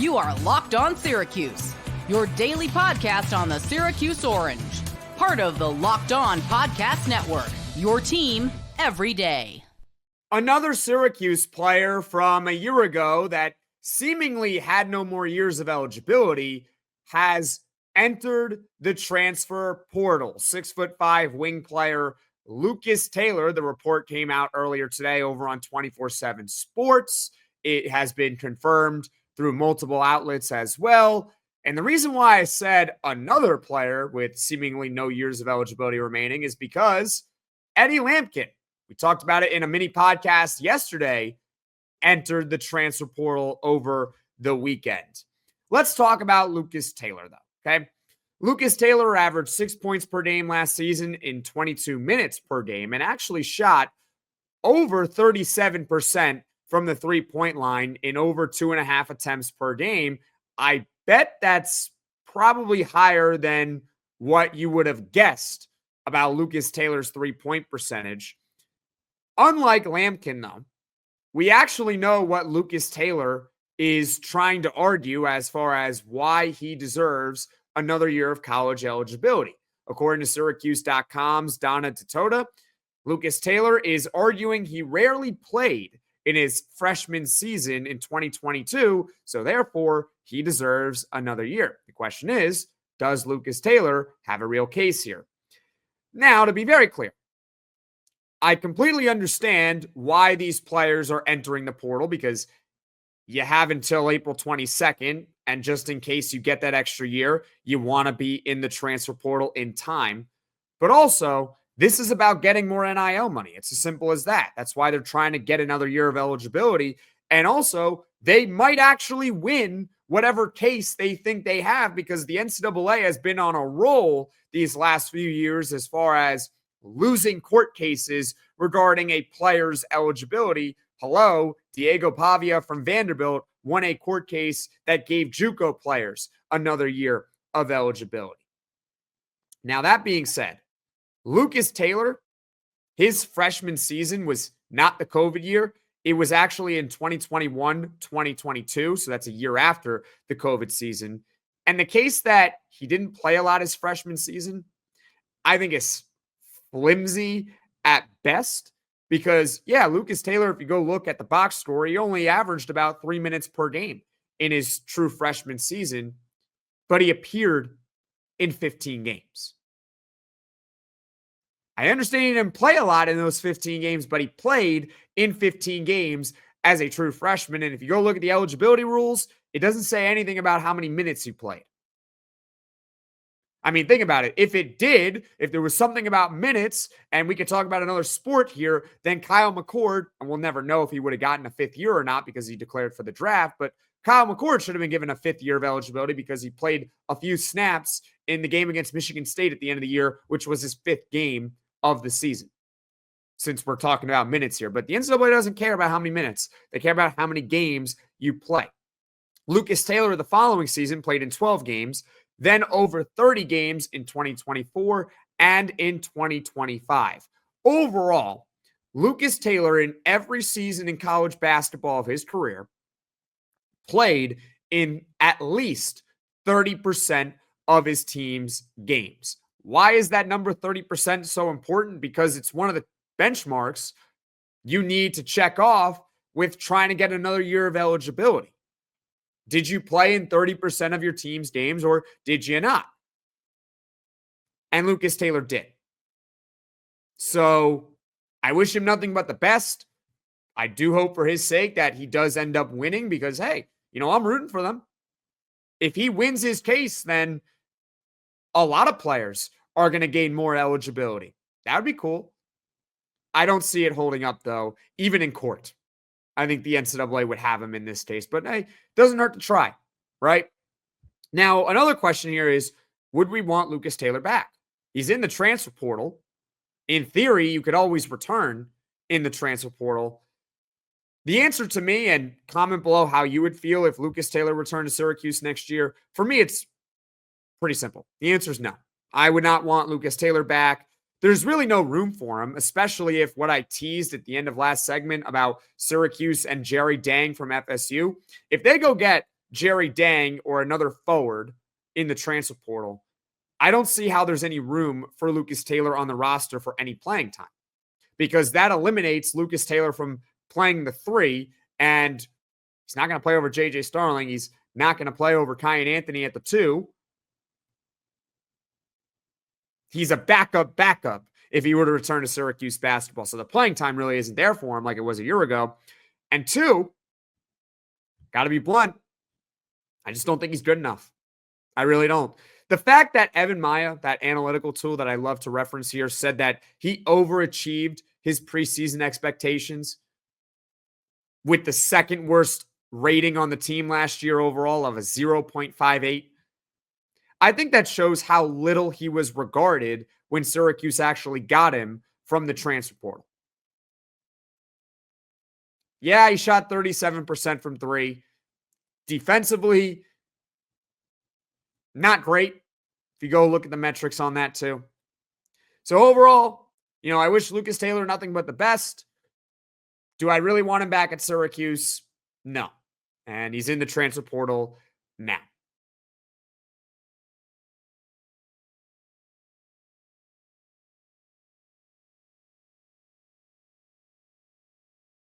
You are Locked On Syracuse, your daily podcast on the Syracuse Orange. Part of the Locked On Podcast Network, your team every day. Another Syracuse player from a year ago that seemingly had no more years of eligibility has entered the transfer portal. 6'5" wing player Lucas Taylor. The report came out earlier today over on 24/7 Sports. It has been confirmed through multiple outlets as well. And the reason why I said another player with seemingly no years of eligibility remaining is because Eddie Lampkin, we talked about it in a mini podcast yesterday, entered the transfer portal over the weekend. Let's talk about Lucas Taylor, though, okay? Lucas Taylor averaged 6 points per game last season in 22 minutes per game and actually shot over 37% from the three-point line in over 2.5 attempts per game. I bet that's probably higher than what you would have guessed about Lucas Taylor's three-point percentage. Unlike Lampkin, though, we actually know what Lucas Taylor is trying to argue as far as why he deserves another year of college eligibility. According to Syracuse.com's Donna Totota, Lucas Taylor is arguing he rarely played in his freshman season in 2022, so therefore he deserves another year. The question is, does Lucas Taylor have a real case here? Now, to be very clear, I completely understand why these players are entering the portal because you have until April 22nd, and just in case you get that extra year, you want to be in the transfer portal in time. But also, this is about getting more NIL money. It's as simple as that. That's why they're trying to get another year of eligibility. And also, they might actually win whatever case they think they have because the NCAA has been on a roll these last few years as far as losing court cases regarding a player's eligibility. Hello, Diego Pavia from Vanderbilt won a court case that gave JUCO players another year of eligibility. Now, that being said, Lucas Taylor, his freshman season was not the COVID year. It was actually in 2021, 2022. So that's a year after the COVID season. And the case that he didn't play a lot his freshman season, I think is flimsy at best. Because, yeah, Lucas Taylor, if you go look at the box score, he only averaged about 3 minutes per game in his true freshman season, but he appeared in 15 games. I understand he didn't play a lot in those 15 games, but he played in 15 games as a true freshman. And if you go look at the eligibility rules, it doesn't say anything about how many minutes he played. I mean, think about it. If it did, if there was something about minutes, and we could talk about another sport here, then Kyle McCord, and we'll never know if he would have gotten a fifth year or not because he declared for the draft, but Kyle McCord should have been given a fifth year of eligibility because he played a few snaps in the game against Michigan State at the end of the year, which was his fifth game of the season, since we're talking about minutes here. But the NCAA doesn't care about how many minutes. They care about how many games you play. Lucas Taylor the following season played in 12 games, then over 30 games in 2024 and in 2025. Overall, Lucas Taylor in every season in college basketball of his career played in at least 30% of his team's games. Why is that number 30% so important? Because it's one of the benchmarks you need to check off with trying to get another year of eligibility. Did you play in 30% of your team's games or did you not? And Lucas Taylor did. So I wish him nothing but the best. I do hope for his sake that he does end up winning because, hey, I'm rooting for them. If he wins his case, then a lot of players are going to gain more eligibility. That would be cool. I don't see it holding up, though, even in court. I think the NCAA would have him in this case, but hey, doesn't hurt to try, right? Now, another question here is, would we want Lucas Taylor back? He's in the transfer portal. In theory, you could always return in the transfer portal. The answer to me, and comment below how you would feel if Lucas Taylor returned to Syracuse next year. For me, it's pretty simple. The answer is no. I would not want Lucas Taylor back. There's really no room for him, especially if what I teased at the end of last segment about Syracuse and Jerry Dang from FSU, if they go get Jerry Dang or another forward in the transfer portal, I don't see how there's any room for Lucas Taylor on the roster for any playing time, because that eliminates Lucas Taylor from playing the 3, and he's not going to play over J.J. Starling. He's not going to play over Kyan Anthony at the 2. He's a backup if he were to return to Syracuse basketball. So the playing time really isn't there for him like it was a year ago. And 2, got to be blunt, I just don't think he's good enough. I really don't. The fact that Evan Maya, that analytical tool that I love to reference here, said that he overachieved his preseason expectations with the second worst rating on the team last year overall of a 0.58. I think that shows how little he was regarded when Syracuse actually got him from the transfer portal. Yeah, he shot 37% from 3. Defensively, not great. If you go look at the metrics on that too. So overall, I wish Lucas Taylor nothing but the best. Do I really want him back at Syracuse? No. And he's in the transfer portal now.